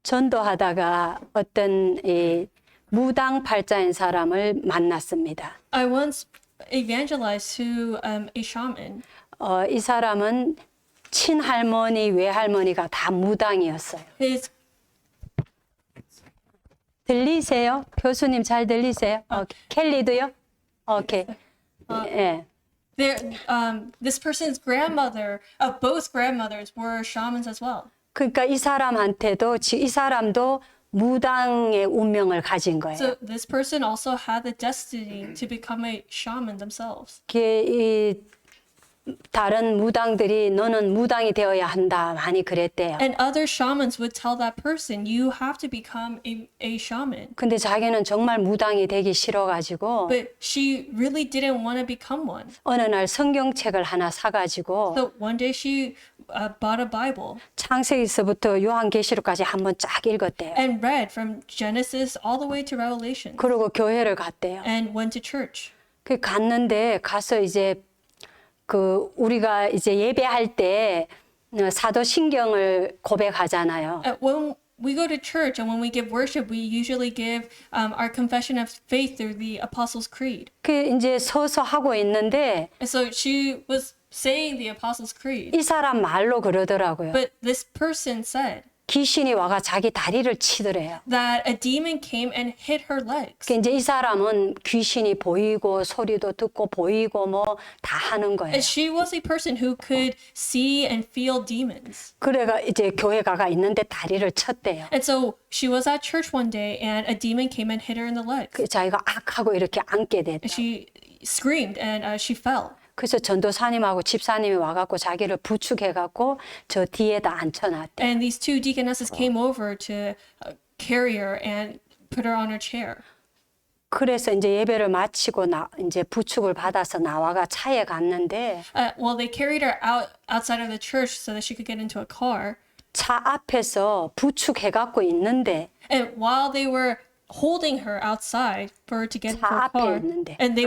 전도하다가 어떤 이 무당팔자인 사람을 만났습니다. I once evangelized to a shaman. 이 사람은 친할머니, 외할머니가 다 무당이었어요. His 들리세요? 교수님 잘 들리세요? 켈리도요? 오케이. 예. this person's grandmother, both grandmothers were shamans as well. 그러니까 이 사람한테도 이 사람도 무당의 운명을 가진 거예요. So this person also had the destiny to become a shaman themselves. 이 다른 무당들이 너는 무당이 되어야 한다 많이 그랬대요. And other shamans would tell that person, you have to become a shaman. 근데 자기는 정말 무당이 되기 싫어가지고 But she really didn't want to become one. 어느 날 성경책을 하나 사가지고 So one day she bought a Bible 창세기서부터 요한계시록까지 한번 쫙 읽었대요. and read from Genesis all the way to Revelation 그리고 교회를 갔대요. and went to church. 그 갔는데 가서 이제 우리가 이제 예배할 때 사도신경을 고백하잖아요. When we go to church and when we give worship, we usually give our confession of faith through the Apostles' Creed. 그 이제 서서 하고 있는데 And so she was saying the Apostles' Creed. 이 사람 말로 그러더라고요. But this person said 귀신이 와가 자기 다리를 치더래요. that a demon came and hit her legs. 그 이제 이 사람은 귀신이 보이고 소리도 듣고 보이고 뭐 다 하는 거예요. And she was a person who could see and feel demons. 그래가 이제 교회 가가 있는데 다리를 쳤대요. And so she was at church one day and a demon came and hit her in the legs. 그 자기가 악 하고 이렇게 앉게 됐다. And she screamed and she fell. 그래서 전도사님하고 집사님이 와갖고 자기를 부축해갖고 저 뒤에다 앉혀놨대. And these two deaconesses came over to carry her and put her on her chair. 그래서 이제 예배를 마치고 이제 부축을 받아서 나와가 차에 갔는데 Well, they carried her outside of the church so that she could get into a car. 차 앞에서 부축해갖고 있는데 And while they were holding her outside for her to get into 차 a 앞에 car, 있는데. and they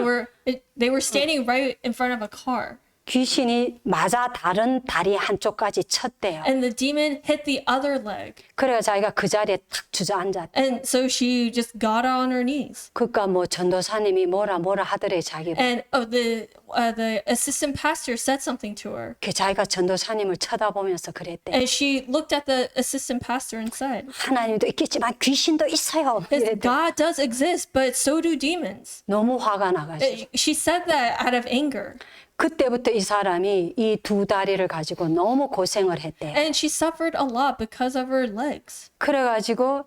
were standing right in front of a car. 귀신이 맞아 다른 다리 한쪽까지 쳤대요. And the demon hit the other leg. 그래서 자기가 그 자리에 탁 주저앉았대. And so she just got on her knees. 그러니까 뭐 전도사님이 뭐라 하더래 자기. And the assistant pastor said something to her. 그 자기가 전도사님을 쳐다보면서 그랬대. And she looked at the assistant pastor and said, 하나님도 있겠지만 귀신도 있어요. God does exist, but so do demons. 너무 화가 나가지고. She said that out of anger. 그때부터 이 사람이 이 두 다리를 가지고 너무 고생을 했대. And she suffered a lot because of her legs. 그래가지고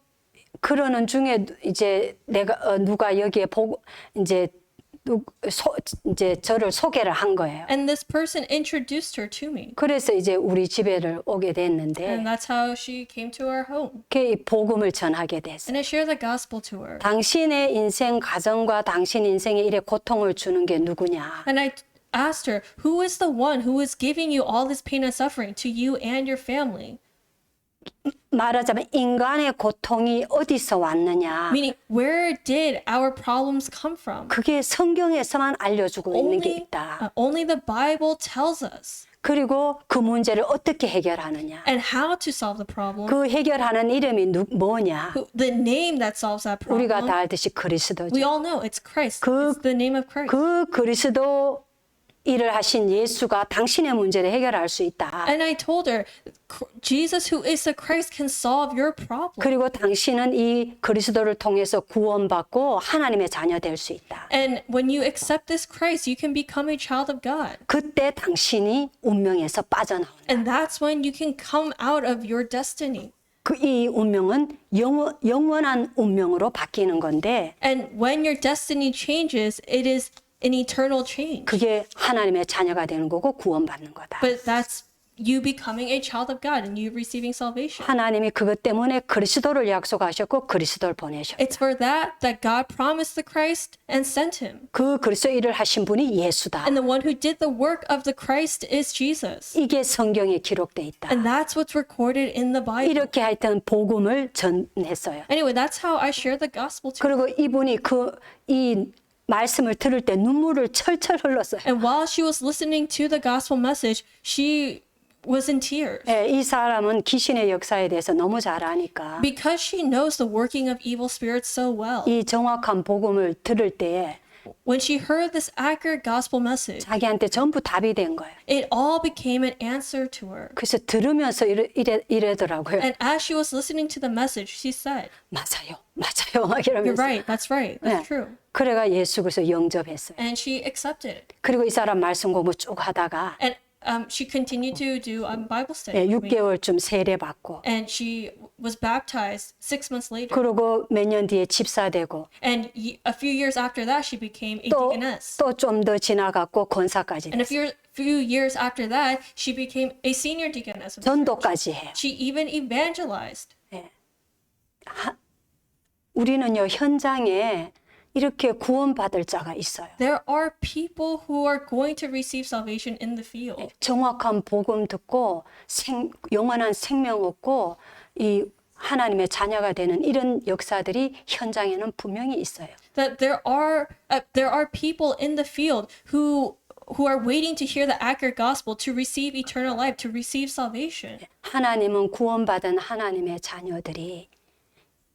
그러는 중에 이제 내가 누가 여기에 보고 이제 이제 저를 소개를 한 거예요. And this person introduced her to me. 그래서 이제 우리 집에를 오게 됐는데 And that's how she came to our home. 그 복음을 전하게 됐어요. And I shared the gospel to her. 당신의 인생 가정과 당신 인생에 이래 고통을 주는 게 누구냐? And I asked her, who is the one who is giving you all this pain and suffering to you and your family? 말하자면 인간의 고통이 어디서 왔느냐? Meaning, where did our problems come from? 그게 성경에서만 알려주고 있는 게 있다. Only the Bible tells us. 그리고 그 문제를 어떻게 해결하느냐? And how to solve the problem. 그 해결하는 이름이 뭐냐? The name that solves that 우리가 problem. 다 알듯이 그리스도죠. We all know it's Christ. It's the name of Christ. 그 그리스도 일을 하신 예수가 당신의 문제를 해결할 수 있다. And I told her, Jesus who is the Christ can solve your problem. 그리고 당신은 이 그리스도를 통해서 구원받고 하나님의 자녀 될 수 있다. And when you accept this Christ, you can become a child of God. 그때 당신이 운명에서 빠져나온다. And that's when you can come out of your destiny. 이 운명은 영원한 운명으로 바뀌는 건데 And when your destiny changes, it is an eternal change. 그게 하나님의 자녀가 되는 거고 구원받는 거다. But that's you becoming a child of God and you receiving salvation. 하나님이 그것 때문에 그리스도를 약속하셨고 그리스도를 보내셨다. It's for that God promised the Christ and sent him. 그 그리스도 일을 하신 분이 예수다. And the one who did the work of the Christ is Jesus. 이게 성경에 기록돼 있다. And that's what's recorded in the Bible. 이렇게 하여튼 복음을 전했어요. Anyway, that's how I share the gospel to her. 그리고 이분이 이 말씀을 들을 때 눈물을 철철 흘렀어요. And while she was listening to the gospel message, she was in tears. 예, 이 사람은 귀신의 역사에 대해서 너무 잘 아니까 Because she knows the working of evil spirits so well. 이 정확한 복음을 들을 때에 When she heard this accurate gospel message, 자기한테 전부 답이 된 거예요. it all became an answer to her. 그래서 들으면서 이래더라고요. And as she was listening to the message, she said, 맞아요, 맞아요, 막 "You're 이러면서. right, that's right, that's 네. true." 그래가 예수 그래서 영접했어요. And she accepted it. 그리고 이 사람 말씀 공부 쭉 하다가 And she continued to do Bible study. 예, 6개월쯤 세례 받고 And she was baptized 6 months later. 그리고 몇 년 뒤에 집사되고 And a few years after that, she became a 또 deaconess. 좀 더 지나갔고 권사까지 And a 됐어요. few years after that, she became a senior deaconess. of the church. 전도까지 해요. She even evangelized. 우리는요 현장에 이렇게 구원받을 자가 있어요. There are people who are going to receive salvation in the field. 정확한 복음 듣고 영원한 생명 얻고 이 하나님의 자녀가 되는 이런 역사들이 현장에는 분명히 있어요. That there are people in the field who are waiting to hear the accurate gospel to receive eternal life, to receive salvation. 하나님은 구원받은 하나님의 자녀들이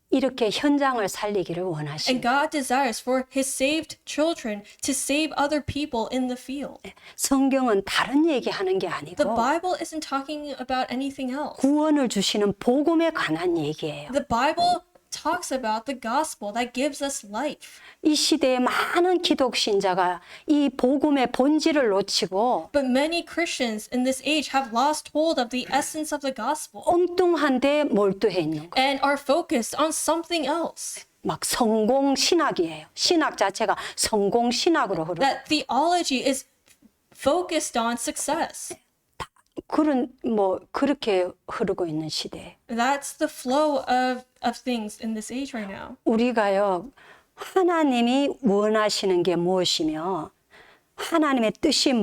이렇게 현장을 살리기를 And 원하십니다. God desires for his saved children to save other people in the field. 성경은 다른 얘기하는 게 The 아니고 Bible isn't talking about anything else. 구원을 주시는 복음에 관한 얘기예요. The Bible talks about the gospel that gives us life. 이 시대에 많은 기독 신자가 이 복음의 본질을 놓치고 But many Christians in this age have lost hold of the essence of the gospel 엉뚱한데 몰두해 있는 거. and are focused on something else. 막 성공 신학이에요. 신학 자체가 성공 신학으로 흐르고 That theology is focused on success. 그런 그렇게 흐르고 있는 시대. That's the flow of things in this age right now. 우리가요 하나님이 원하시는 게 무엇이며 하나님의 뜻이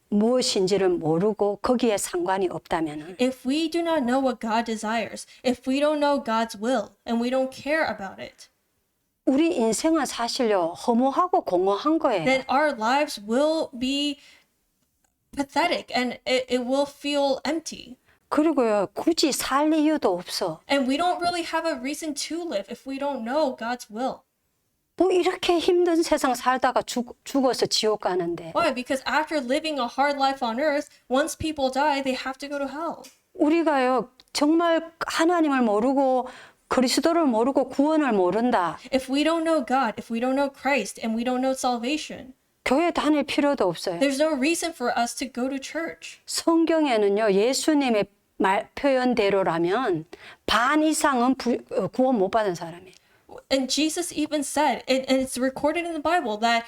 무엇인지를 모르고 거기에 상관이 없다면은 If we do not know what God desires, if we don't know God's will, and we don't care about it, 우리 인생은 사실요 허무하고 공허한 거예요. then our lives will be pathetic and it will feel empty. 그리고요 굳이 살 이유도 없어. And we don't really have a reason to live if we don't know God's will. 뭐 이렇게 힘든 세상 살다가 죽어서 지옥 가는데 Why? Because after living a hard life on earth, once people die, they have to go to hell. 우리가요 정말 하나님을 모르고 그리스도를 모르고 구원을 모른다. If we don't know God, if we don't know Christ, and we don't know salvation, 교회 다닐 필요도 없어요. there's no reason for us to go to church. 성경에는요 예수님의 표현대로라면 반 이상은 구원 못 받은 사람이에요. And Jesus even said, and it's recorded in the Bible, that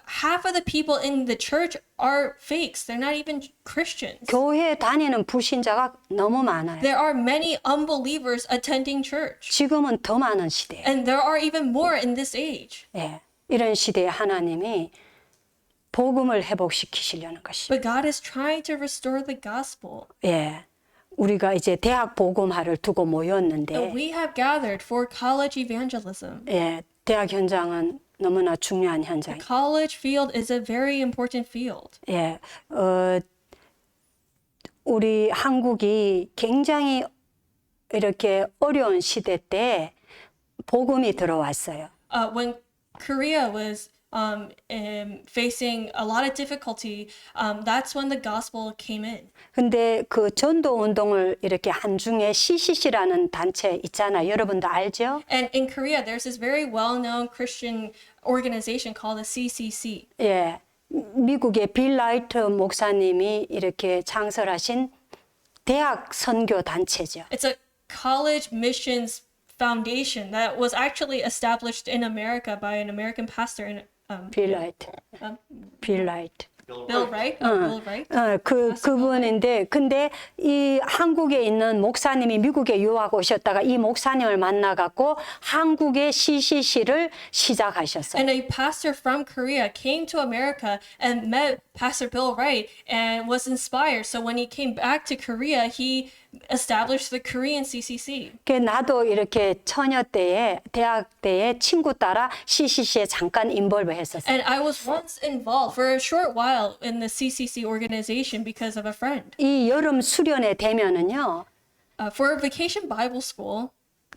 half of the people in the church are fakes. They're not even Christians. 교회 다니는 불신자가 너무 많아요. There are many unbelievers attending church. 지금은 더 많은 시대예요. And there are even more in this age. 예, 이런 시대에 하나님이 복음을 회복시키시려는 것이. But God is trying to restore the gospel. 예, 우리가 이제 대학 복음화를 두고 모였는데, And we have gathered for college evangelism. 예, 대학 현장은 너무나 중요한 현장이에요. College field is a very important field. 예, 우리 한국이 굉장히 이렇게 어려운 시대 때 복음이 들어왔어요. When Korea was facing a lot of difficulty, that's when the gospel came in. 근데 그 전도 운동을 이렇게 한중에 CCC라는 단체 있잖아요. 여러분도 알죠? And in Korea, there's this very well-known Christian organization called the CCC. 예. 미국의 빌 라이트 목사님이 이렇게 창설하신 대학 선교 단체죠. It's a college missions foundation that was actually established in America by an American pastor in 빌 라이트. 빌 라이트. Bill Wright. Bill Wright. 그분인데, 근데 이 한국에 있는 목사님이 미국에 유학 오셨다가 이 목사님을 만나갖고 한국의 CCC를 시작하셨어요. And a pastor from Korea came to America and met Pastor Bill Wright and was inspired. So when he came back to Korea, he established the Korean CCC. 그 나도 이렇게 처녀 때에 대학 때에 친구 따라 CCC에 잠깐 인볼브 했었어요. And I was once involved for a short while in the CCC organization because of a friend. 이 여름 수련회 되면은요. For vacation Bible school,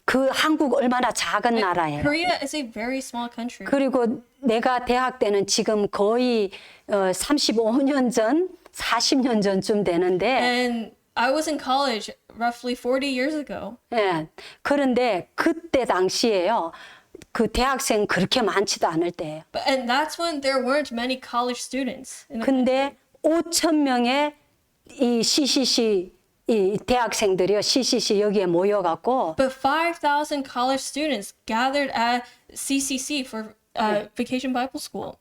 그 한국 얼마나 작은 나라예요. Korea is a very small country. 그리고 내가 대학 때는 지금 거의 35년 전, 40년 전쯤 되는데 And I was in college roughly 40 years ago. 예. 그런데 그때 당시에요. 그 대학생 그렇게 많지도 않을 때예요. And that's when there weren't many college students. In the 근데 5천 명의 이 CCC 이 대학생들이요. CCC 여기에 모여 갖고 But 5,000 college students gathered at CCC for Vacation Bible School.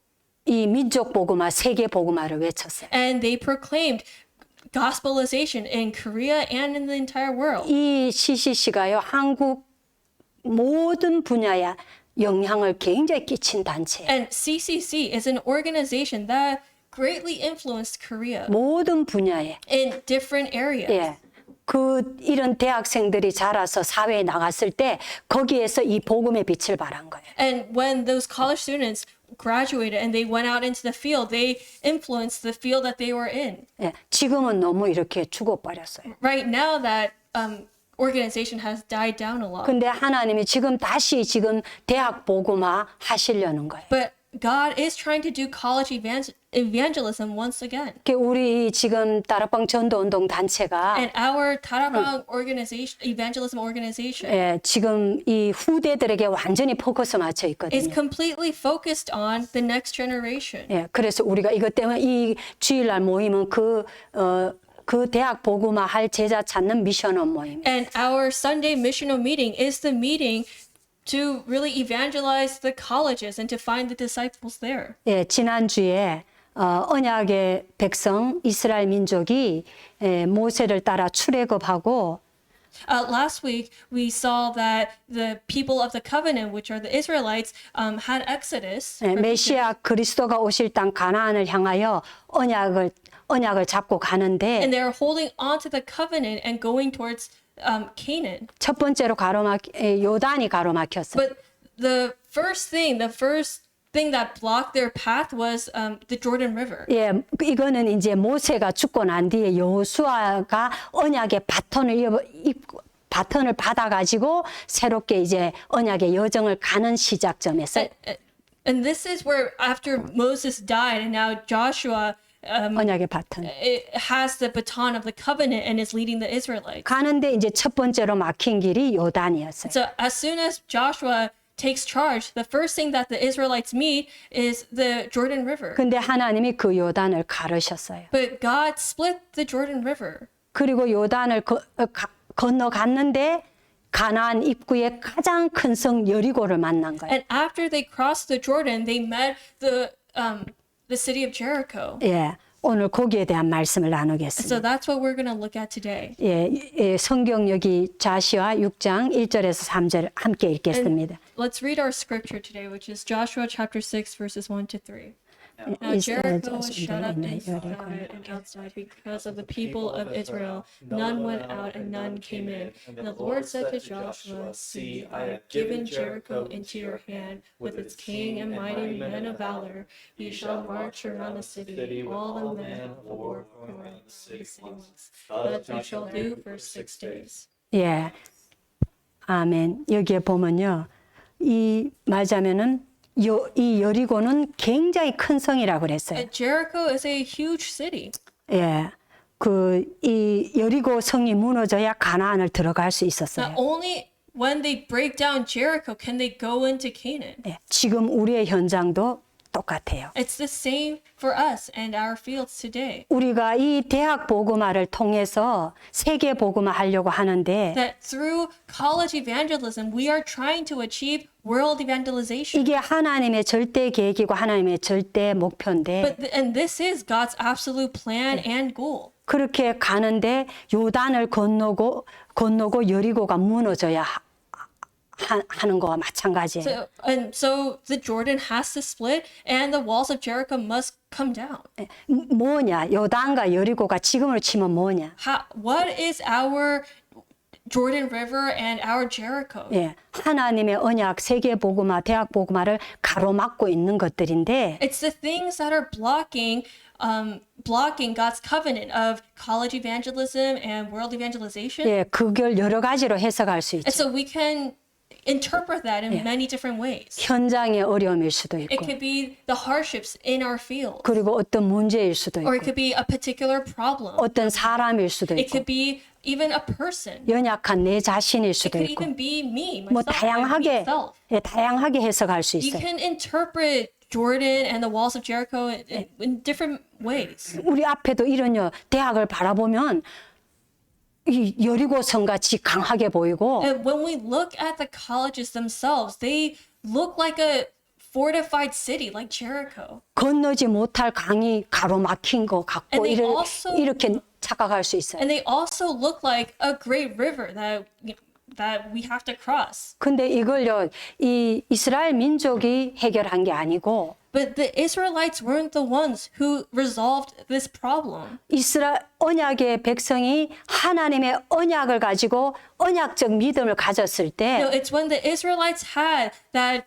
이 민족 복음화, 세계 복음화를 외쳤어요. And they proclaimed gospelization in Korea and in the entire world. 이 CCC가요. 한국 모든 분야에 영향을 굉장히 끼친 단체예요. And CCC is an organization that greatly influenced Korea 모든 분야에. in different areas. 예. 그 이런 대학생들이 자라서 사회에 나갔을 때 거기에서 이 복음의 빛을 발한 거예요. And when those college students graduated and they went out into the field, they influenced the field that they were in. 예. 지금은 너무 이렇게 죽어버렸어요. Right now, that organization has died down a lot. 근데 하나님이 지금 다시 대학 복음화 하시려는 거예요. But God is trying to do college evangelism once again. 우리 지금 따라빵 전도운동 단체가 And our Tarabang organization, evangelism organization, 예, 지금 이 후대들에게 완전히 포커스 맞춰 is 있거든요. completely focused on the next generation. 예, 그래서 우리가 이것 때문에 이 주일날 모임은 그 대학 복음화 할 제자 찾는 미션원 모임. And our Sunday missional meeting is the meeting to really evangelize the colleges and to find the disciples there. 예, 지난주에 언약의 백성 이스라엘 민족이 모세를 따라 출애굽하고 Last week, we saw that the people of the covenant, which are the Israelites, had Exodus. 메시아 그리스도가 오실 땅 가나안을 향하여 언약을 잡고 가는데 And they're holding on to the covenant and going towards Canaan. 첫 번째로 요단이 가로막혔어요. But the first thing that blocked their path was the Jordan River. 예, 이거는 이제 모세가 죽고 난 뒤에 여호수아가 언약의 바톤을 받아가지고 새롭게 이제 언약의 여정을 가는 시작점에서 And this is where after Moses died and now Joshua 언약의 바톤. it has the baton of the covenant and is leading the Israelites. 가는데 이제 첫 번째로 막힌 길이 요단이었어요. So as soon as Joshua takes charge, the first thing that the Israelites meet is the Jordan River. 근데 하나님이 그 요단을 가르셨어요. But God split the Jordan River. 그리고 요단을 건너갔는데 가나안 입구에 가장 큰 성 여리고를 만난 거예요. And after they crossed the Jordan, they met the city of Jericho. 예, 오늘 거기에 대한 말씀을 So 나누겠습니다. that's what we're going to look at today. 예, 성경 여기 자시와 6장 1절에서 3절 함께 읽겠습니다. Let's read our scripture today, which is Joshua chapter 6, verses 1 to 3. Now 이스라엘 Jericho was shut up inside and outside because of the people of Israel. None went out and none came in. And the Lord said to Joshua, See, I have given Jericho into your hand with its king and mighty men of valor. You shall march around the city, all the men of war around the city walls. That you shall do for 6 days. 예, 아멘. 여기에 보면요, 이 말하자면은 이 여리고는 굉장히 큰 성이라고 그랬어요. And Jericho is a huge city. 예, 이 여리고 성이 무너져야 가나안을 들어갈 수 있었어요. Not only when they break down Jericho can they go into Canaan. 예, 지금 우리의 현장도 똑같아요. It's the same for us and our fields today. 우리가 이 대학 복음화를 통해서 세계 복음화 하려고 하는데 That through college evangelism, we are trying to achieve world evangelization. 이게 하나님의 절대 계획이고 하나님의 절대 목표인데 And this is God's absolute plan and goal. 그렇게 가는데 요단을 건너고 여리고가 무너져야 하는 거와 마찬가지예요. So the Jordan has to split, and the walls of Jericho must come down. 뭐냐? 요단과 여리고가 지금으로 치면 뭐냐? What is our Jordan River and our Jericho? 예, 하나님의 언약, 세계 복음화, 대학 복음화를 가로막고 있는 것들인데 It's the things that are blocking God's covenant of college evangelism and world evangelization. 예, 그걸 여러 가지로 해석할 수 And 있죠. so we can interpret that in many different ways. 현장의 어려움일 수도 It 있고 could be the hardships in our field, 그리고 어떤 문제일 수도 or it 있고 could be a particular problem. 어떤 사람일 수도 It 있고 could be even a person. 연약한 내 자신일 It 수도 could 있고 even be me, 뭐 myself, my 다양하게 weak self. 예, 다양하게 해석할 수 You 있어요. can interpret Jordan and the walls of Jericho in different ways. 우리 앞에도 이런요 대학을 바라보면 이 여리고성 같이 강하게 보이고 And when we look at the colleges themselves, they look like a fortified city, like Jericho. 건너지 못할 강이 가로막힌 것 같고 And they also- 이렇게 착각할 수 있어요. And they also look like a great river that we have to cross. 근데 이걸요 이 이스라엘 민족이 해결한 게 아니고 But the Israelites weren't the ones who resolved this problem. 이스라엘 언약의 백성이 하나님의 언약을 가지고 언약적 믿음을 가졌을 때 No, it's when the Israelites had that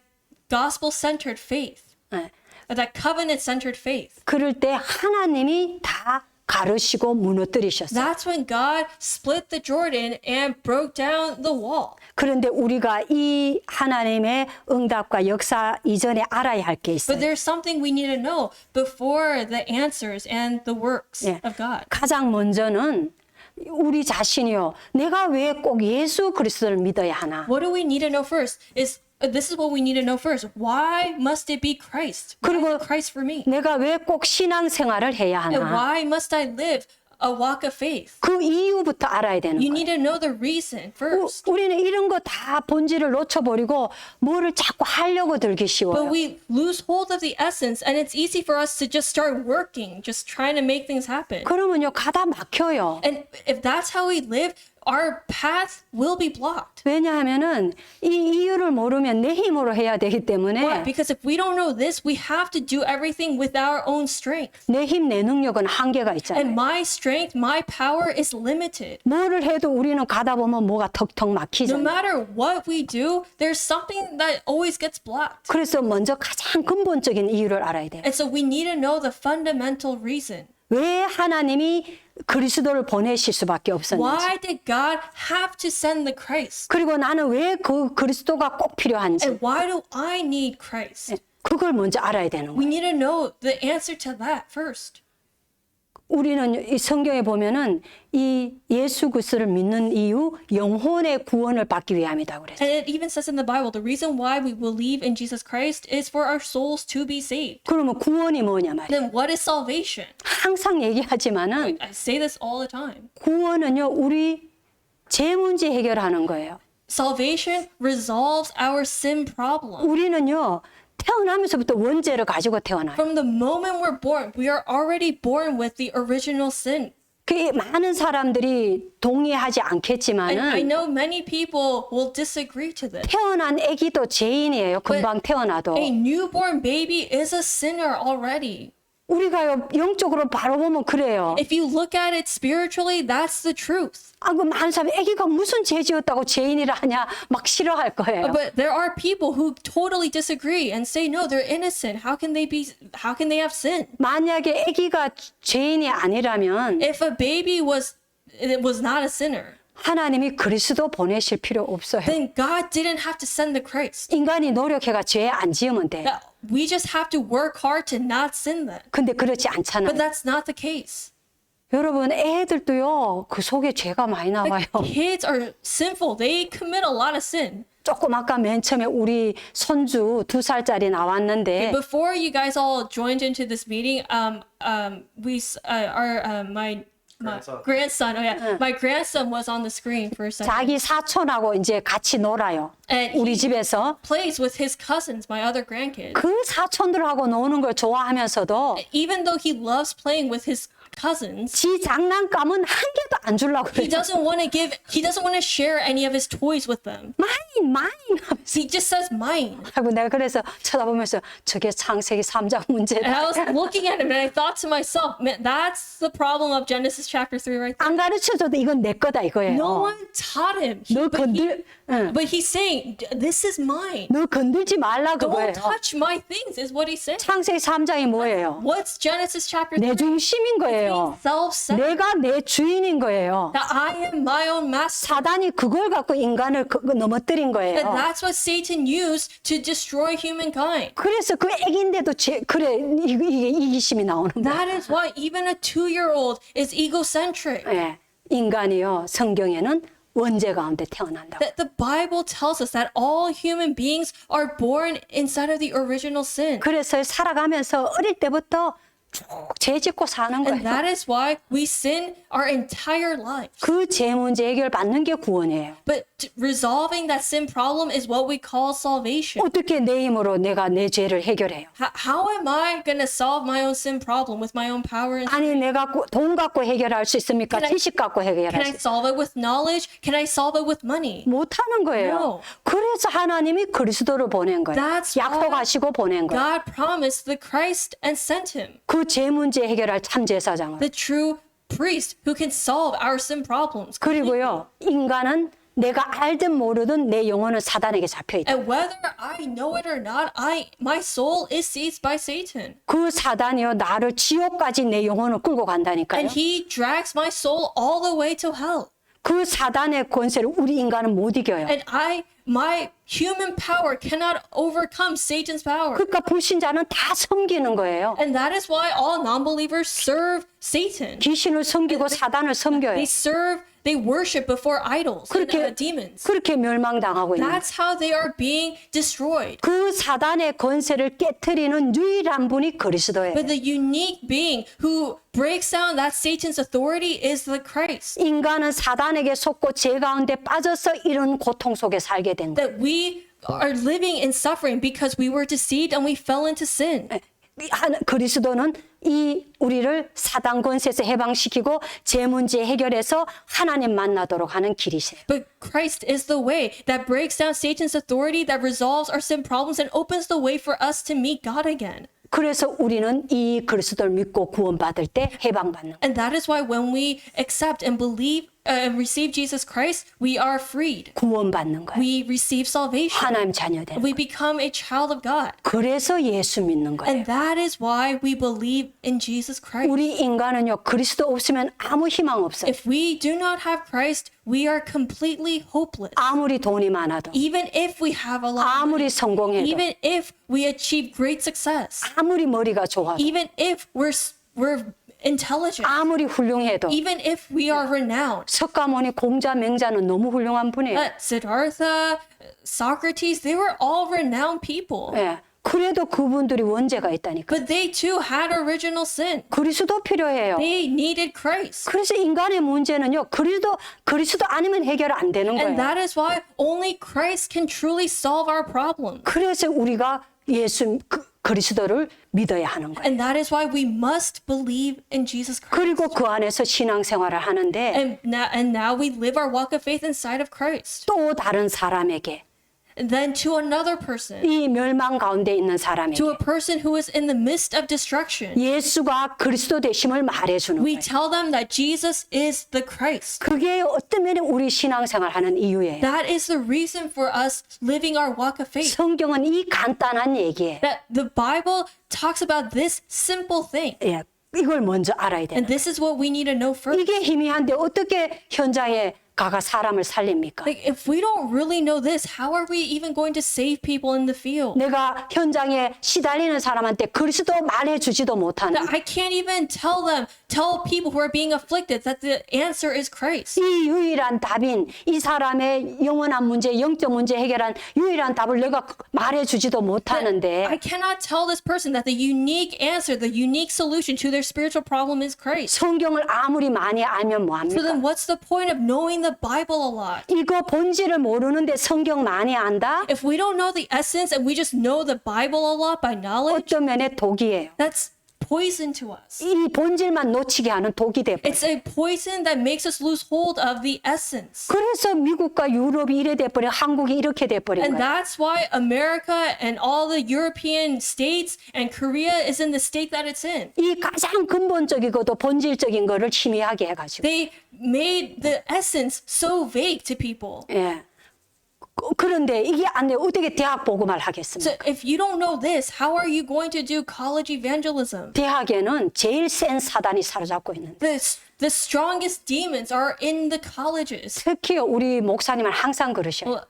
gospel-centered faith, 예, that covenant-centered faith. 그럴 때 하나님이 다 가르시고 무너뜨리셨어요. That's when God split the Jordan and broke down the wall. 그런데 우리가 이 하나님의 응답과 역사 이전에 알아야 할 게 But 있어요. there's something we need to know before the answers and the works 예. of God. 가장 먼저는 우리 자신이요. 내가 왜 꼭 예수 그리스도를 믿어야 하나? What do we need to know first? This is what we need to know first. Why must it be Christ? Why is 그리고 it Christ for me? 내가 왜 꼭 신앙생활을 해야 And 하나? why must I live a walk of faith? 그 이유부터 알아야 되는 You 거예요. need to know the reason first. 우리는 이런 거 다 본질을 놓쳐버리고 뭐를 자꾸 하려고 들기 But 쉬워요. we lose hold of the essence, and it's easy for us to just start working, just trying to make things happen. 그러면요 가다 막혀요. And if that's how we live, our path will be blocked. 왜냐하면은 이 이유를 모르면 내 힘으로 해야 되기 Why? 때문에 Because if we don't know this, we have to do everything with our own strength. 내 힘, 내 능력은 한계가 And 있잖아요. my strength, my power is limited. 뭐를 해도 우리는 가다 보면 뭐가 턱턱 No 막히잖아요. matter what we do, there's something that always gets blocked. 그래서 먼저 가장 근본적인 이유를 알아야 돼요. And so we need to know the fundamental reason. 왜 하나님이 그리스도를 보내실 수밖에 없었는지. Why did God have to send the Christ? 그리고 나는 왜 그 그리스도가 꼭 필요한지. And why do I need Christ? 그걸 먼저 알아야 되는 We 거예요. need to know the answer to that first. 우리는 이 성경에 보면은 이 예수 그리스도를 믿는 이유 영혼의 구원을 받기 위함이다 그랬어요. And it even says in the Bible, the reason why we believe in Jesus Christ is for our souls to be saved. 그러면 구원이 뭐냐 말이에요. Then what is salvation? 항상 얘기하지만은 I say this all the time. 구원은요 우리 죄 문제 해결하는 거예요. Salvation resolves our sin problem. 우리는요 태어나면서부터 원죄를 가지고 태어나요. From the moment we're born, we are already born with the original sin. 그 많은 사람들이 동의하지 And I 않겠지만은 know many people will disagree to this. 태어난 아기도 죄인이에요. 금방 태어나도. A newborn baby is a sinner already. 우리가요 영적으로 바로 보면 그래요. If you look at it spiritually, that's the truth. 아, 그 많은 사람이 아기가 무슨 죄 지었다고 죄인이라 하냐 막 싫어할 거예요. But there are people who totally disagree and say, no, they're innocent. How can they have sin? 만약에 아기가 죄인이 아니라면 If a baby was not a sinner, 하나님이 그리스도 보내실 필요 없어요. then God didn't have to send the Christ. 인간이 노력해가 죄 안 지으면 돼. That we just have to work hard to not sin then. 근데 그렇지 않잖아요. But that's not the case. 여러분 애들도요 그 속에 죄가 많이 나와요. Kids are sinful. They commit a lot of sin. 조금 아까 맨 처음에 우리 손주 2살짜리 나왔는데 Before you guys all joined into this meeting, my grandson. Oh yeah, my grandson was on the screen for a second. 자기 사촌하고 이제 같이 놀아요. And 우리 he 집에서 plays with his cousins, my other grandkids. 그 사촌들하고 노는 걸 좋아하면서도 Even though he loves playing with his cousins, 지 장난감은 한 개도 안 주려고 he 그래요. doesn't want to share any of his toys with them. 마인 하면서. He just says mine. 하고 내가 그래서 쳐다보면서 저게 창세기 3장 And 문제다. I was looking at him and I thought to myself, man, that's the problem of Genesis chapter 3 right there. 안 가르쳐줘도 이건 내 거다 이거예요. No one taught him. 너 응. But he's saying, this is mine. 너 건들지 말라 그거예요. Don't touch my things is what he's saying. 창세기 3장이 뭐예요? What's Genesis chapter 내 3? 중심인 거예요. Self-centered. 내가 내 주인인 거예요. That I am my own master. 사단이 그걸 갖고 인간을 넘어뜨린 And 거예요. that's what Satan used to destroy humankind. 그래서 그 애기인데도 그래 이게 이기심이 나오는 거예요. That is why even a 2-year-old is egocentric. 예, 인간이요 성경에는 원죄 가운데 태어난다고. That the Bible tells us that all human beings are born inside of the original sin. 그래서 살아가면서 어릴 때부터 쭉 죄 짓고 사는 And 거예요. that is why we sin our entire lives. 그 죄 문제 해결 받는 게 구원이에요. But resolving that sin problem is what we call salvation. 어떻게 내 힘으로 내가 내 죄를 해결해요? How am I going to solve my own sin problem with my own power and 아니 내가 돈 갖고 해결할 수 있습니까? Can I- 지식 갖고 Can 해결할 I 수 있습니까? solve it with knowledge? Can I solve it with money? 못하는 거예요. No. 그래서 하나님이 그리스도를 보낸 거예요. That's why 약속하시고 보낸 거예요. God promised the Christ and sent him, 그 죄 문제 해결할 참 제사장을. the true priest who can solve our sin problems. 그리고요 인간은 내가 알든 모르든 내 영혼은 사단에게 잡혀 있다. And whether I know it or not, my soul is seized by Satan. 그 사단이요 나를 지옥까지 내 영혼을 끌고 간다니까요. And he drags my soul all the way to hell. 그 사단의 권세를 우리 인간은 못 이겨요. And my human power cannot overcome Satan's power. 그러니까 불신자는 다 섬기는 거예요. And that is why all non-believers serve Satan. 귀신을 섬기고 사단을 섬겨요. They worship before idols and demons. 그렇게 멸망당하고 있는 거예요. That's how they are being destroyed. 그 사단의 권세를 깨트리는 유일한 분이 그리스도예요. But the unique being who breaks down that Satan's authority is the Christ. 인간은 사단에게 속고 죄 가운데 빠져서 이런 고통 속에 살게 된 거예요. That we are living in suffering because we were deceived and we fell into sin. 그리스도는 이 우리를 사단 권세에서 해방시키고 죄 문제 해결해서 하나님 만나도록 하는 길이세요. But Christ is the way that breaks down Satan's authority, that resolves our sin problems, and opens the way for us to meet God again. 그래서 우리는 이 그리스도를 믿고 구원받을 때 해방받는 거예요. And that is why when we accept and believe and receive Jesus Christ, we are freed. 구원받는 거예요. We receive salvation. 하나님 자녀되는 We 거예요. become a child of God. 그래서 예수 믿는 거예요. And that is why we believe in Jesus Christ. 우리 인간은요 그리스도 없으면 아무 희망 없어요. If we do not have Christ, we are completely hopeless. 아무리 돈이 많아도, Even if we have a lot of money, 아무리 성공해도, even if we achieve great success, 아무리 머리가 좋아도, even if we're intelligent, 아무리 훌륭해도 even if we are renowned. 석가모니 공자 맹자는 너무 훌륭한 분이에요. Siddhartha, Socrates, they were all renowned people. 예. 그래도 그분들이 원죄가 있다니까. But they too had original sin. 그리스도 필요해요. They needed Christ. 그래서 인간의 문제는요. 그리스도 아니면 해결 안 되는 And 거예요. that is why only Christ can truly solve our problem. 그래서 우리가 그리스도를 믿어야 하는 거예요. And that is why we must believe in Jesus Christ. 그리고 그 안에서 신앙생활을 하는데 And now we live our walk of faith inside of Christ. 또 다른 사람에게 And then to another person, 이 멸망 가운데 있는 사람에게 to a person who is in the midst of destruction, 예수가 그리스도 되심을 말해주는 we 거예요. tell them that Jesus is the Christ. 그게 어떤 면에 우리 신앙생활 하는 이유예요. That is the reason for us living our walk of faith. 성경은 이 간단한 얘기예요. That the Bible talks about this simple thing. 예, 이걸 먼저 알아야 돼요. And this is what we need to know first. 이게 희미한데 어떻게 현장에 가가 사람을 살립니까? Like, if we don't really know this, how are we even going to save people in the field? 내가 현장에 시달리는 사람한테 그리스도 말해주지도 못하는 That I can't even tell people who are being afflicted that the answer is Christ. 이 유일한 답인 이 사람의 영원한 문제, 영적 문제 해결한 유일한 답을 내가 말해주지도 못하는데 I cannot tell this person that the unique answer, the unique solution to their spiritual problem is Christ. 성경을 아무리 많이 알면 So 뭐합니까? then what's the point of knowing the Bible a lot? 이거 본질을 모르는데 성경 많이 안다? If we don't know the essence and we just know the Bible a lot by knowledge, 어떤 면에 독이에요. that's poison to us. 이 본질만 놓치게 하는 독이 돼. It's a poison that makes us lose hold of the essence. 그래서 미국과 유럽이 이래 돼 버려, 한국이 이렇게 돼 버린 And 거예요. that's why America and all the European states and Korea is in the state that it's in. 이 가장 근본적이고도 본질적인 거를 희미하게 해가지고. They made the essence so vague to people. 예. 그런데 이게 안 돼. 어떻게 대학 복음을 하겠습니까? So if you don't know this, how are you going to do college evangelism? 대학에는 제일 센 사단이 사로잡고 있는데 The strongest demons are in the colleges. 특히 우리 목사님은 항상 그러셔요. Well,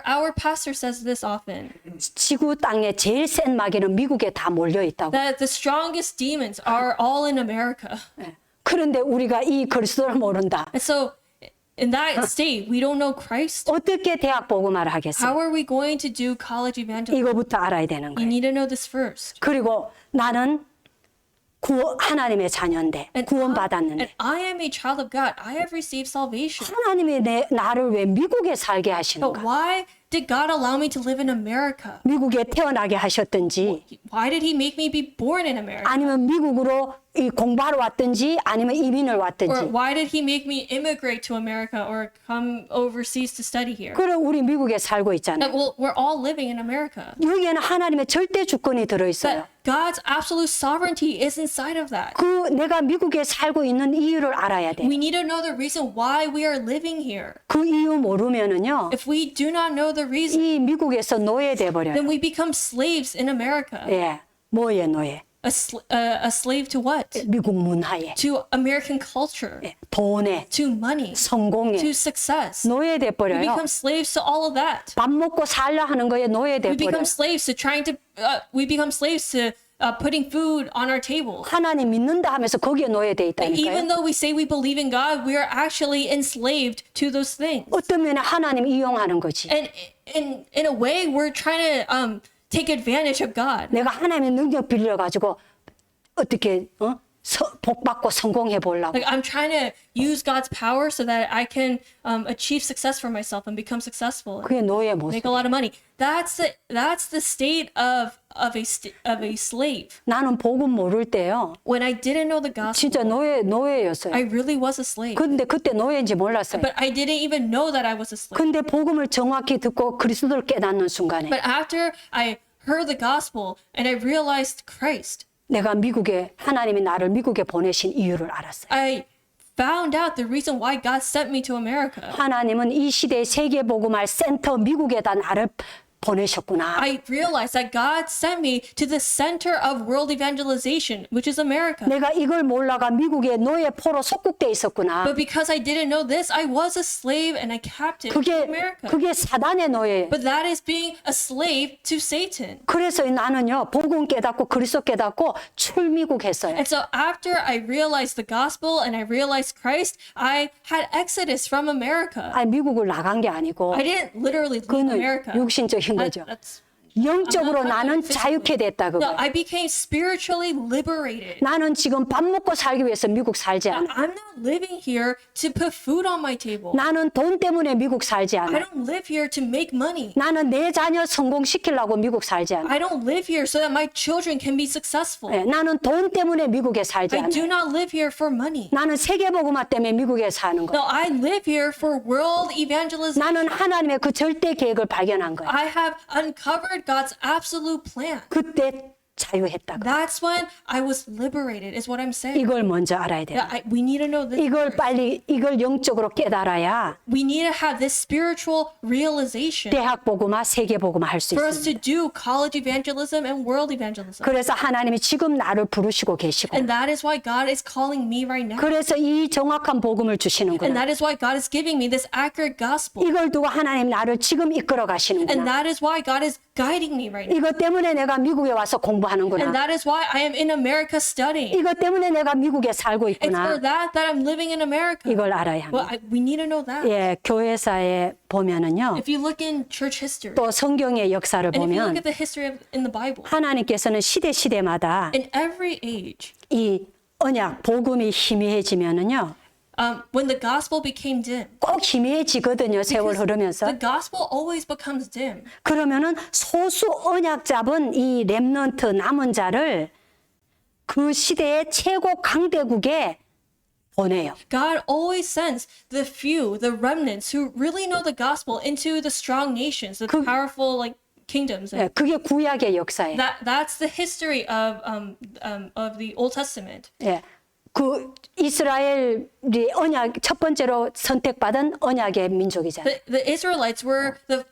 our pastor says this often, 지구 땅에 제일 센 마귀는 미국에 다 몰려 있다고. that the strongest demons are all in America. 예. 그런데 우리가 이 그리스도를 모른다. And so in that state, we don't know Christ. 어떻게 대학 복음을 하겠어요? How are we going to do college evangelism? 이거부터 알아야 되는 You 거예요. need to know this first. 그리고 나는 하나님의 자녀인데 구원받았는데 I am a child of God. I have received salvation. 하나님이 나를 왜 미국에 살게 But 하시는가? why did God allow me to live in America? 미국에 태어나게 하셨든지 Why did He make me be born in America? 아니면 미국으로 이 공부하러 왔든지 아니면 이민을 Or 왔든지. why did He make me immigrate to America or come overseas to study here? 그래 우리 미국에 살고 있잖아요. Well, we're all living in America. 여기에는 하나님의 절대 주권이 들어있어요. But God's absolute sovereignty is inside of that. 그 내가 미국에 살고 있는 이유를 알아야 돼. We need to know the reason why we are living here. 그 이유 모르면은요, If we do not know the reason, 이 미국에서 노예돼 버려요. then we become slaves in America. 예, 뭐에 노예? A slave to what? 미국 문화에, To American culture, 예, 돈에, to money, 성공에 to success. 노예돼 We 버려요. become slaves to all of that. 밥 먹고 살려 하는 거에 노예돼 We become 버려요. slaves to we become slaves to putting food on our table. 하나님 믿는다 하면서 거기에 노예돼 Even 있다니까요. though we say we believe in God, we are actually enslaved to those things. 어떤 면에 하나님 이용하는 거지. And in a way, we're trying to take advantage of God. 내가 하나님의 능력 빌려 가지고 어떻게 복 받고 성공해 보려고. Like I'm trying to use God's power so that I can achieve success for myself and become successful, 그게 노예 모습. make a lot of money. That's the state of a slave. 나는 복음 모를 때요. When I didn't know the gospel, 진짜 노예였어요. I really was a slave. 근데 그때 노예인지 몰랐어요. But I didn't even know that I was a slave. 근데 복음을 정확히 듣고 그리스도를 깨닫는 순간에 But after I heard the gospel and I realized Christ, 내가 하나님이 나를 미국에 보내신 이유를 알았어요. I found out the reason why God sent me to America. 하나님은 이 시대의 세계 복음할 센터 미국에다 나를 보내셨구나. I realized that God sent me to the center of world evangelization, which is America. 내가 이걸 몰라가 미국의 노예 포로 속국돼 있었구나. But because I didn't know this, I was a slave and a captive to America. 그게 사단의 노예예요. But that is being a slave to Satan. 그래서 나는요 복음 깨닫고 그리스도 깨닫고 출미국 했어요. And so after I realized the gospel and I realized Christ, I had exodus from America. 아니 미국을 나간 게 아니고 I didn't literally leave 그거는 America. 육신적인 거죠. That's 영적으로 나는 자유케 됐다 No, 그거. I became spiritually liberated. 나는 지금 밥 먹고 살기 위해서 미국 살지 않아. I'm not living here to put food on my table. 나는 돈 때문에 미국 살지 I 않아. don't live here to make money. 나는 내 자녀 성공시키려고 미국 살지 않아. I don't live here so that my children can be successful. 예, 나는 돈 때문에 미국에 살지 I do 않아. not live here for money. 나는 세계복음화 때문에 미국에 사는 거야. No, I live here for world evangelism. 나는 하나님의 그 절대 계획을 발견한 거야. I have uncovered God's absolute plan. 그때 자유했다고. That's when I was liberated, is what I'm saying. 이걸 먼저 알아야 돼. We need to know this. 이걸 영적으로 깨달아야 We need to have this spiritual realization 대학복음화, 세계복음화 할 수 for us 있습니다. to do college evangelism and world evangelism. 그래서 하나님이 지금 나를 부르시고 계시고 And that is why God is calling me right now. 그래서 이 정확한 복음을 And 주시는구나. that is why God is giving me this accurate gospel. 이걸 두고 하나님 나를 지금 이끌어 And 가시는구나. that is why God is guiding me right now. 이것 때문에 내가 미국에 와서 And 공부하는구나. that is why I am in America studying. 이것 때문에 내가 미국에 살고 It's for 있구나. that I'm living in America. 이걸 알아야 Well, 합니다. we need to know that. 예, 교회사에 보면은요. If you look in church history, 또 성경의 역사를 and if you look 보면 at the history in the Bible, 하나님께서는 시대마다 in every age, 이 언약 복음이 희미해지면은요. when the gospel became dim, 꼭 희미해지거든요. 세월 흐르면서. the gospel always becomes dim. 그러면은 소수 언약 잡은 이 렘넌트 남은 자를 그 시대의 최고 강대국에 보내요. God always sends the few, the remnants who really know the gospel into the strong nations, the powerful like kingdoms. 예, 그게 구약의 역사예요. That's the history of the Old Testament. 예, 그 이스라엘이 언약 첫 번째로 선택받은 언약의 민족이잖아요. The Israelites were the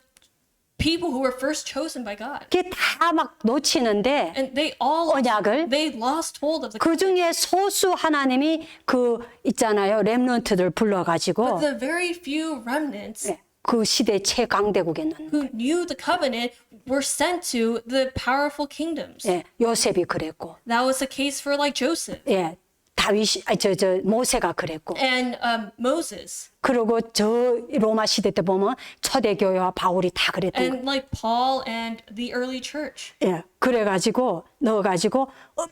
people who were first chosen by God. 그게 다 막 놓치는데 And they all 언약을 they lost hold of the 그 중에 소수 하나님이 그 있잖아요. 렘넌트들 불러가지고 the very few remnants 예, 그 시대 최강대국에 넣는. who knew the covenant were sent to the powerful kingdoms. 예, 요셉이 그랬고, That was the case for like Joseph 예, 다윗이 저 모세가 그랬고. and Moses 그리고 저 로마 시대 때 보면 초대교회와 바울이 다 그랬던 거예요. and like Paul and the early church. 예, 그래가지고 넣어가지고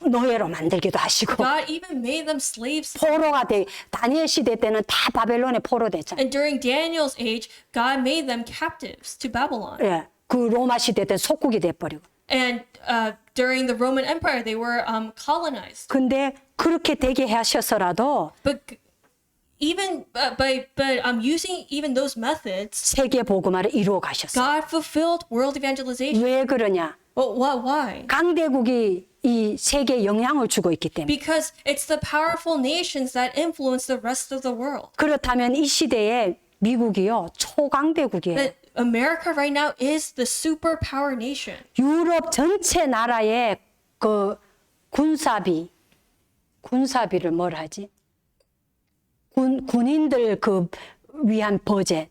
노예로 만들기도 하시고 God even made them slaves. 포로가 돼. 다니엘 시대 때는 다 바벨론에 포로됐잖아요. And during Daniel's age, God made them captives to Babylon. 예, 그 로마 시대 때 속국이 돼버리고. And during the Roman Empire, they were colonized. 근데 그렇게 되게 하셔서라도 But using even those methods, 세계 복음화를 이루어 가셨어요. God fulfilled world evangelization. 왜 그러냐? Well, why? 강대국이 이 세계에 영향을 주고 있기 때문에. Because it's the powerful nations that influence the rest of the world. 그렇다면 이 시대에 미국이요 초강대국이에요. That America right now is the superpower nation. 유럽 전체 나라의 그 군사비를 뭘 하지? 군인들 그 위한 버젯.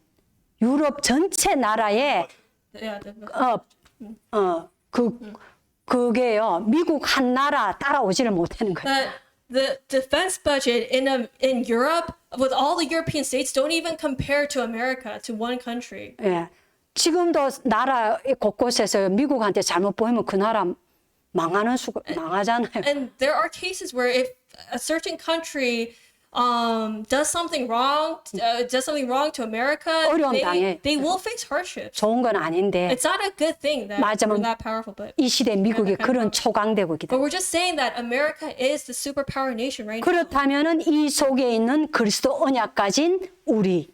유럽 전체 나라에 Yeah, 그게요 미국 한 나라 따라오지를 못하는 거예요. the defense budget in Europe with all the European states don't even compare to America, to one country. 예. 지금도 나라 곳곳에서 미국한테 잘못 보이면 그 나라 망하잖아요. And there are cases where if a certain country does something wrong to America, 어려움 당해. they will face hardships. 좋은 건 아닌데 It's not a good thing that 맞으면 we're that powerful, but 이 시대 미국이 그런 초강대국이다. we're just saying that America is the superpower nation right now. 그렇다면은 이 속에 있는 그리스도 언약 가진 우리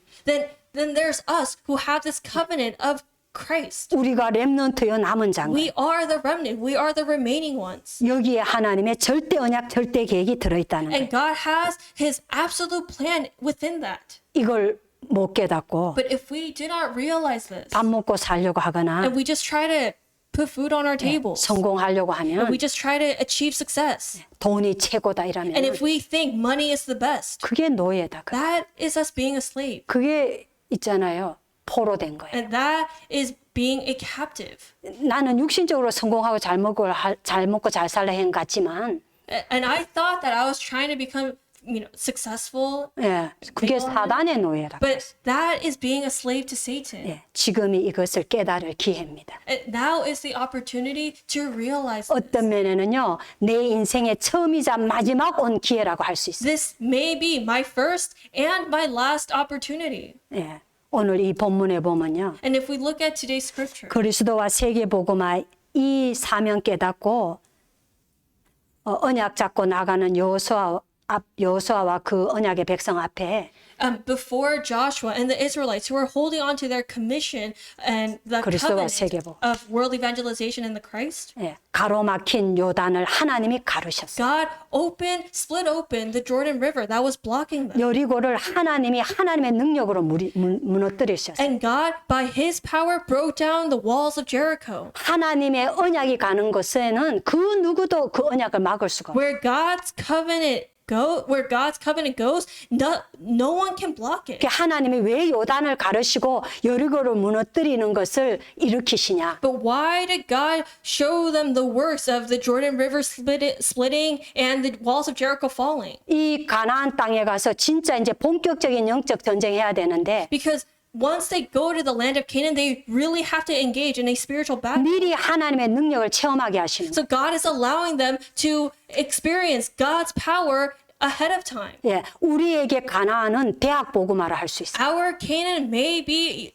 Then there's us who have this covenant of Christ. 우리가 렘넌트여 남은 자가 We are the remnant. We are the remaining ones. 여기에 하나님의 절대 언약 절대 계획이 들어있다는 거예요. And God has his absolute plan within that. 이걸 못 깨닫고 But if we do not realize this, 밥 먹고 살려고 하거나 and we just try to put food on our tables, 성공하려고 하면 we just try to achieve success, 돈이 최고다 and 이러면 if we think money is the best, 그게 노예다. that is us being a slave. 그게 있잖아요. 포로된 거예요. And that is being a captive. 나는 육신적으로 성공하고 잘 먹고 잘 살려 한 같지만 And I thought that I was trying to become, successful, 예, 그게 사단의 노예라. but that is being a slave to Satan. 예, 지금이 이것을 깨달을 기회입니다. And now is the opportunity to realize this. 어떤 면에는요, 내 인생의 처음이자 마지막 온 기회라고 할 수 있어요. This may be my first and my last opportunity. 예, 오늘 이 본문에 보면요, And if we look at today's scripture, 그리스도와 세계 복음화 이 사명 깨닫고 언약 잡고 나가는 여호수아와 그 언약의 백성 앞에 before Joshua and the Israelites who were holding on to their commission and the 그리스도와 covenant 세계복. of world evangelization in the Christ, 예, 가로막힌 요단을 하나님이 가르셨어요. God split open the Jordan River that was blocking them. 여리고를 하나님이 하나님의 능력으로 무너뜨리셨어요. And God, by His power, broke down the walls of Jericho. 하나님의 언약이 가는 곳에는 그 누구도 그 언약을 막을 수가 없어요. Where God's covenant goes, no one can block it. 하나님이 왜 요단을 가르시고 여리고를 무너뜨리는 것을 일으키시냐? But why did God show them the works of the Jordan River splitting and the walls of Jericho falling? 이 가나안 땅에 가서 진짜 이제 본격적인 영적 전쟁해야 되는데 Because once they go to the land of Canaan, they really have to engage in a spiritual battle. 미리 하나님의 능력을 체험하게 하시는 거예요. So God is allowing them to experience God's power ahead of time. 예, 우리에게 가나안은 대학 복음화를 할 수 있어요. Our Canaan may be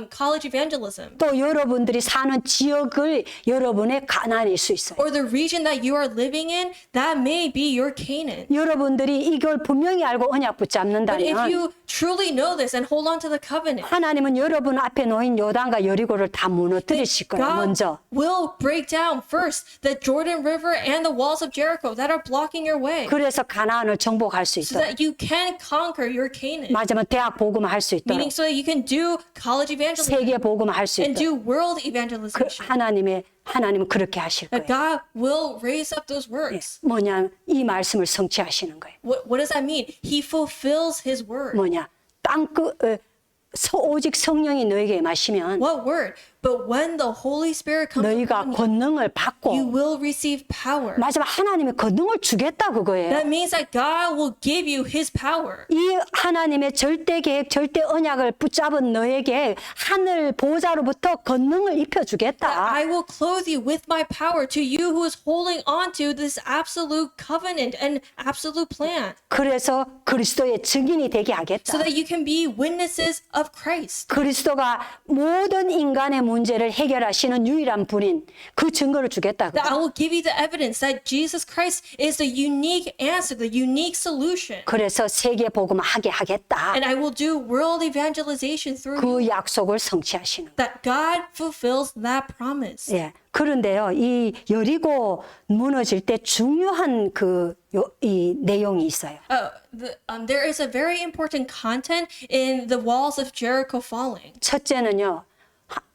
college evangelism. 또 여러분들이 사는 지역을 여러분의 가나안일 수 있어요. Or the region that you are living in, that may be your Canaan. 여러분들이 이걸 분명히 알고 언약 But if 붙잡는다면 you truly know this and hold on to the covenant, 하나님은 여러분 앞에 놓인 요단과 여리고를 다 무너뜨리실 거예요. God 먼저. will break down first the Jordan River and the walls of Jericho that are blocking your way, 그래서 가나안을 정복할 수 so 있도록. that you can conquer your Canaan. 맞으면 대학 복음을 할 수 Meaning 있도록. so that you can do college evangelism 세계 복음을 할 수 and 있도록. do world 그 evangelization. 하나님은 그렇게 하실 That 거예요. God will raise up those works. 뭐냐? 이 말씀을 성취하시는 거예요. What does that mean? He fulfills his word. 뭐냐? 오직 성령이 너에게 임하시면 What word? But when the Holy Spirit comes 너희가 upon you, 권능을 you 받고 will receive power. 마지막 하나님이 권능을 주겠다 그거예요. That means that God will give you his power. 이 하나님의 절대 계획, 절대 언약을 붙잡은 너에게 하늘 보좌로부터 권능을 입혀주겠다. I will clothe you with my power to you who is holding on to this absolute covenant and absolute plan, 그래서 그리스도의 증인이 되게 하겠다. so that you can be witnesses of Christ. 그리스도가 모든 인간의 문제를 해결하시는 유일한 분인 그 증거를 주겠다. That I will give you the evidence that Jesus Christ is the unique answer, the unique solution. 그래서 세계 복음을 하게 하겠다. And I will do world evangelization through you. 그 약속을 성취하시는 거예요. That God fulfills that promise. 예. 그런데요, 이 여리고 무너질 때 중요한 이 내용이 있어요. There is a very important content in the walls of Jericho falling. 첫째는요,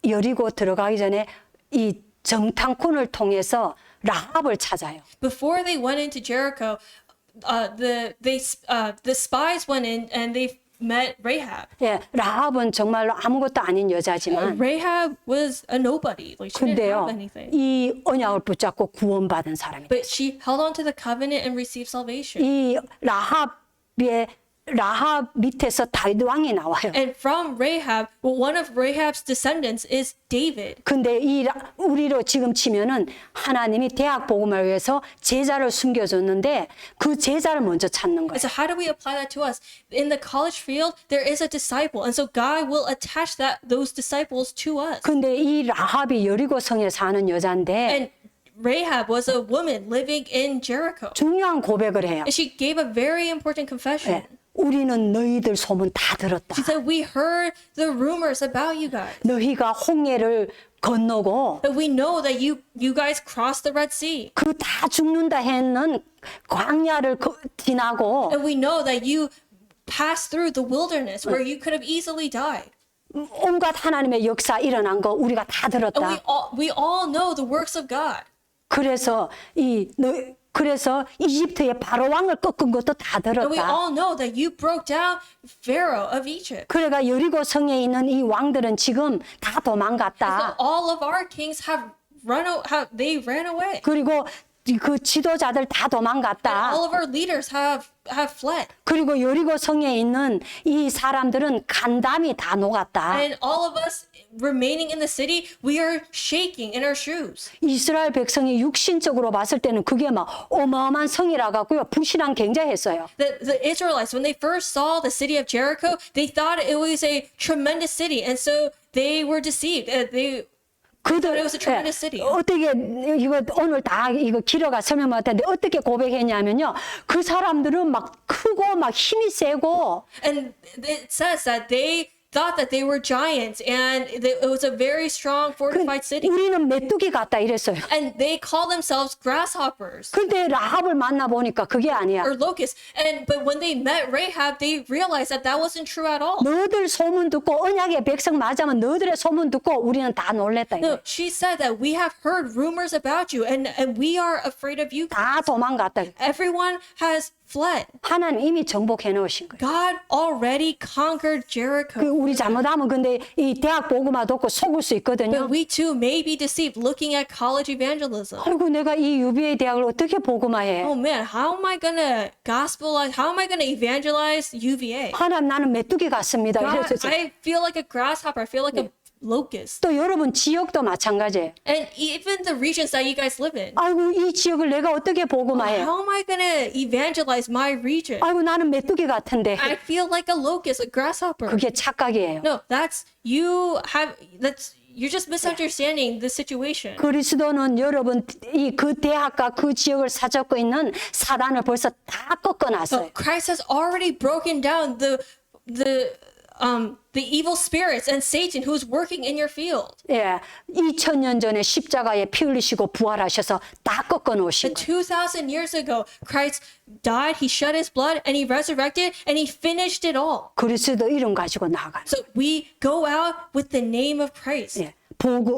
여리고 들어가기 전에 이 정탐꾼을 통해서 라합을 찾아요. Before they went into Jericho, the spies went in and they met Rahab. 예, 라합은 정말로 아무것도 아닌 여자지만, Rahab was a nobody. Like she didn't 근데요, have anything. 이 언약을 붙잡고 구원받은 사람이. But she held on to the covenant and received salvation. 이 라합 밑에서 다윗 왕이 나와요. And from Rahab, one of Rahab's descendants is David. 근데 우리로 지금 치면은 하나님이 대학 복음을 위해서 제자를 숨겨줬는데 그 제자를 먼저 찾는 거예요. So how do we apply that to us? In the college field, there is a disciple, and so God will attach those disciples to us. 근데 이 라합이 여리고성에 사는 여자인데 And Rahab was a woman living in Jericho. 중요한 고백을 해요. And she gave a very important confession. 우리는 너희들 소문 다 들었다. She said, we heard the rumors about you guys. 너희가 홍해를 건너고 That we know that you guys crossed the Red Sea. 그 다 죽는다 했는 광야를 지나고 And we know that you passed through the wilderness where you could have easily died. 온갖 하나님의 역사 일어난 거 우리가 다 And 들었다. we all know the works of God. 그래서 이집트의 바로 왕을 꺾은 것도 다 And we 들었다. all know that you broke down Pharaoh of Egypt. 그래가 여리고 성에 있는 이 왕들은 지금 다 So 도망갔다. all of our kings they ran away. 그리고 그 지도자들 다 And 도망갔다. all of our leaders have fled. 그리고 여리고 성에 있는 이 사람들은 간담이 다 녹았다. And all of us remaining in the city, we are shaking in our shoes. 이스라엘 백성이 육신적으로 봤을 때는 그게 막 어마어마한 성이라 갖고요. 불신앙 굉장했어요. The Israelites, when they first saw the city of Jericho, they thought it was a tremendous city. And so they were deceived. They thought it was a tremendous city. 어떻게 이거 오늘 다 이거 길어가 설명 못 했는데 어떻게 고백했냐면요. 그 사람들은 막 크고 막 힘이 세고 And it says that they thought that they were giants and it was a very strong fortified city. 우리는 메뚜기 같다 이랬어요. And they call themselves grasshoppers 근데 라합을 만나 보니까 그게 아니야. or locusts. But when they met Rahab, they realized that wasn't true at all. 너희들 소문 듣고 언약의 백성 맞으면 너희들의 소문 듣고 우리는 다 놀랬다. No, she said that we have heard rumors about you and we are afraid of you. 다 도망갔다. Everyone has fled. 하나님 이미 정복해 놓으신 거예요. God already conquered Jericho. 우리 잘못하면 근데 이 대학 보고만 듣고 속을 수 있거든요. But we too may be deceived looking at college evangelism. 아이고 내가 이 UVA 대학을 어떻게 복음화해? Oh man, how am I gonna gospelize? How am I gonna evangelize UVA? 하나님 나는 메뚜기 같습니다. God, 이랬었죠. I feel like a grasshopper. I feel like a locusts. 또 여러분 지역도 마찬가지예요. And even the regions that you guys live in. 아이고 이 지역을 내가 어떻게 복음화해? How am I going to evangelize my region? 아이고 나는 메뚜기 같은데. I feel like a locust, a grasshopper. 그게 착각이에요. No, you're just misunderstanding the situation. 그리스도는 여러분 이 그 대학과 그 지역을 사잡고 있는 사단을 벌써 다 꺾어놨어요. Christ has already broken down the evil spirits and Satan who's working in your field. 예, 2000년 전에 십자가에 피 흘리시고 부활하셔서 다 꺾어놓으신 And 거예요. 2,000 years ago, Christ died, he shed his blood, and he resurrected, and he finished it all. 그리스도 이름 가지고 나가는. So we go out with the name of Christ. 예,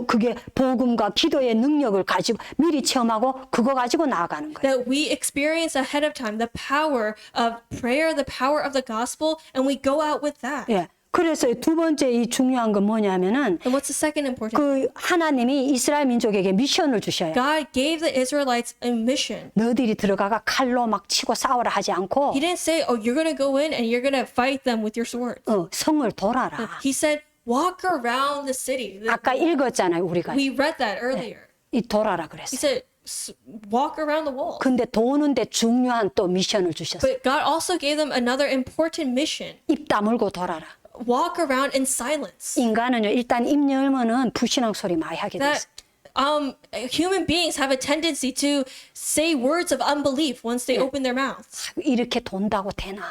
그게 복음과 기도의 능력을 가지고 미리 체험하고 그거 가지고 나아가는 거예요. That we experience ahead of time the power of prayer, the power of the gospel, and we go out with that. 예, 그래서 두 번째 이 중요한 건 뭐냐면은 And what's the second important? 그 하나님이 이스라엘 민족에게 미션을 주셔요. God gave the Israelites a mission. 너희들이 들어가가 칼로 막 치고 싸우라 하지 않고 He didn't say, oh, you're going to go in and you're going to fight them with your sword. 성을 돌아라. He said, walk around the city. 아까 읽었잖아요, 우리가. We read that earlier. 이 돌아라 He 그랬어요. said, walk around the wall. 근데 도는데 중요한 또 미션을 주셨어요. But God also gave them another important mission. 입 다물고 돌아라. Walk around in silence. 인간은요, 일단 입 열면은 불신앙 소리 많이 하게 That 됐어요. human beings have a tendency to say words of unbelief once they open their mouths. 이렇게 돈다고 되나?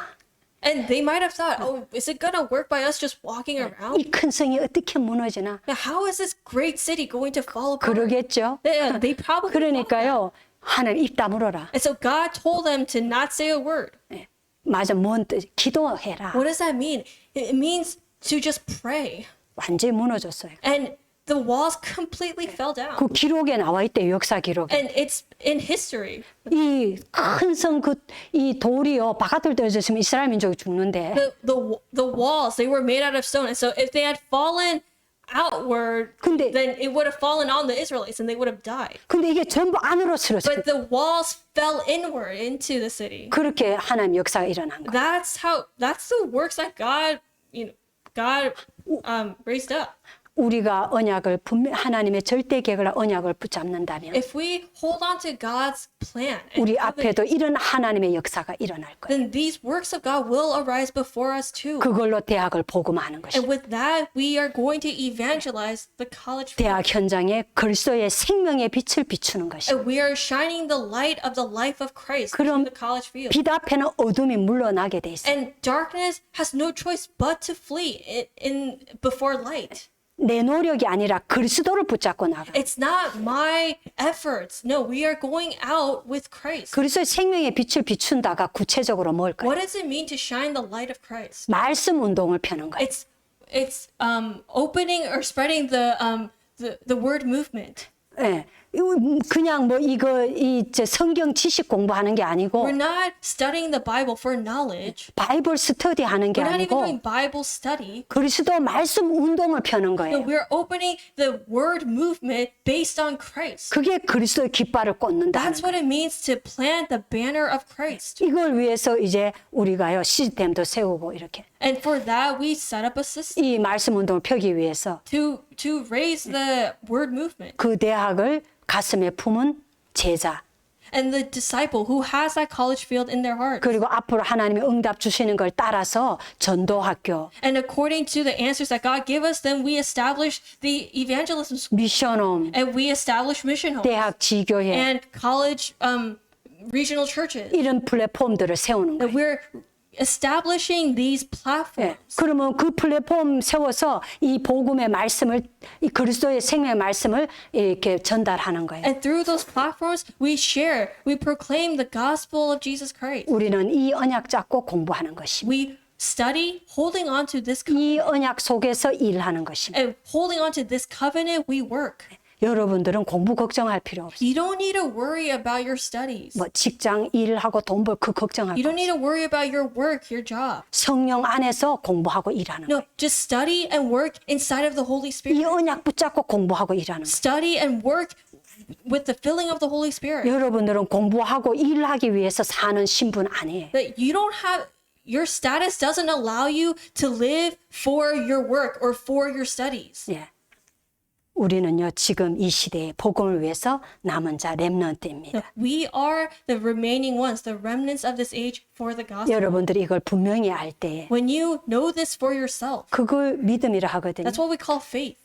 And they might have thought, oh, is it going to work by us just walking around? 이 큰 성이 어떻게 무너지나? How is this great city going to fall apart? 그러겠죠. They probably thought that. 그러니까요, 하나님 입 다물어라. And so God told them to not say a word. 예. 맞아, 뭔 뜻? 기도해라. What does that mean? It means to just pray. 완전히 무너졌어요. And the walls completely fell down. 그 기록에 나와 있대, 역사 기록에. And it's in history. 이 큰 성 이 돌이요 바깥으로 떨어졌으면 이스라엘 민족이 죽는데 The walls, they were made out of stone. And so if they had fallen outward, 근데- then it would have fallen on the Israelites and they would have died. 근데 이게 전부 안으로 쓰러졌어요. But the walls fell inward into the city. 그렇게 하나님 역사가 일어난 거예요. That's the works that God raised up. 우리가 언약을 하나님의 절대 계획을 언약을 붙잡는다면 If we hold on to God's plan and 우리 covenant, 앞에도 이런 하나님의 역사가 일어날 거예요. then these works of God will arise before us too. 그걸로 대학을 복음하는 것이. And with that, we are going to evangelize the college field. 대학 현장에 그리스도의 생명의 빛을 비추는 것이. And we are shining the light of the life of Christ 그럼 in the college field. 빛 앞에는 어둠이 물러나게 돼 있어요. And darkness has no choice but to flee in before light. 내 노력이 아니라 그리스도를 붙잡고 나가. It's not my efforts. No, we are going out with Christ. 그리스도의 생명의 빛을 비춘다가 구체적으로 뭘까요? What does it mean to shine the light of Christ? 말씀 운동을 펴는 거예요. It's opening or spreading the word movement. 예. 그냥 뭐 성경 지식 공부하는 게 아니고 We're not studying the Bible for knowledge. 바이블 스터디 하는 게 We're not even 아니고 doing Bible study. 그리스도 말씀 운동을 펴는 No, 거예요. we're opening the word movement based on Christ. 그게 그리스도의 깃발을 꽂는다는 That's 거예요. what it means to plant the banner of Christ. 이걸 위해서 이제 우리가요 시스템도 세우고 이렇게 And for that, we set up a system 이 말씀 운동을 펴기 위해서 to raise the word movement. 그 대학을 가슴에 품은 제자 And the disciple who has that college field in their heart. 그리고 앞으로 하나님의 응답 주시는 걸 따라서 전도학교, And according to the answers that God gave us, then we establish the evangelism school. 미션홈, And we establish mission homes. 대학 지교회 And college regional churches. 이런 플랫폼들을 세우는 And 거예요. we're establishing these 예. platforms. 그러면 그 플랫폼 세워서 이 복음의 말씀을 이 그리스도의 생명의 말씀을 이렇게 전달하는 거예요. And through those platforms, we share, we proclaim the gospel of Jesus Christ. 우리는 이 언약 잡고 공부하는 것입니다. We study, holding on to this 이 언약 속에서 일하는 것입니다. and holding on to this covenant, we work. 여러분들은 공부 걱정할 필요 없어요. You don't need to worry about your studies. 뭐 직장 일하고 돈 벌 그 걱정할 You 거 don't need to worry about your work, your job. 성령 안에서 공부하고 일하는 No, 거예요. just study and work inside of the Holy 이 Spirit. 언약 붙잡고 공부하고 일하는 거예요. Study and work with the filling of the Holy Spirit. 여러분들은 공부하고 일하기 위해서 사는 신분 아니에요. That you don't have, your status doesn't allow you to live for your work or for your studies. 예. 우리는요 지금 이 시대에 복음을 위해서 남은 자 렘넌트입니다. We are the remaining ones, the remnants of this age for the gospel. 여러분들이 이걸 분명히 알 때 When you know this for yourself, 그걸 믿음이라 하거든요. that's what we call faith.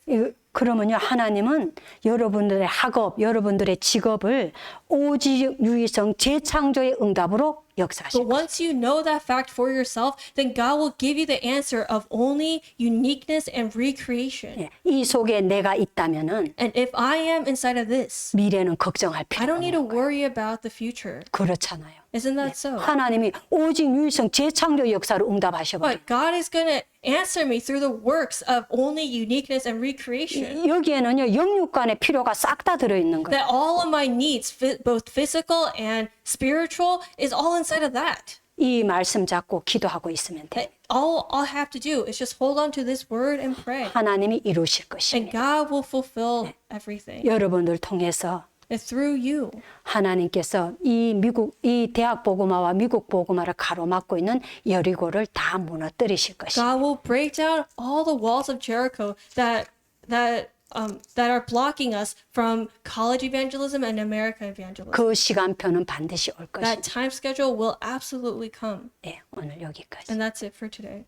그러면요 하나님은 여러분들의 학업, 여러분들의 직업을 오직 유의성 재창조의 응답으로 But 역사하십니다. once you know that fact for yourself, then God will give you the answer of only uniqueness and recreation. 예, 이 속에 내가 있다면은 And if I am inside of this, 미래는 걱정할 I 필요가 don't need to 없는 거예요. worry about the future. 그렇잖아요. Isn't that so? 하나님이 오직 유의성 재창조 역사로 응답하셔버려요. But God is going to answer me through the works of only uniqueness and recreation. 여기에는요 영육간의 필요가 싹 다 들어있는 거예요. That all of my needs, both physical and spiritual, is all inside of that. 이 말씀 잡고 기도하고 있으면 돼. That all I'll have to do is just hold on to this word and pray. 하나님이 이루실 And 것입니다. God will fulfill everything. 여러분들 통해서 And through you, 하나님께서 이 대학 보고마와 미국 보고마를 가로막고 있는 여리고를 다 무너뜨리실 것입니다. God will break down all the walls of Jericho that are blocking us from college evangelism and America evangelism. 그 시간표는 반드시 올 That 것입니다. time schedule will absolutely come. 네, 오늘 여기까지. And that's it for today.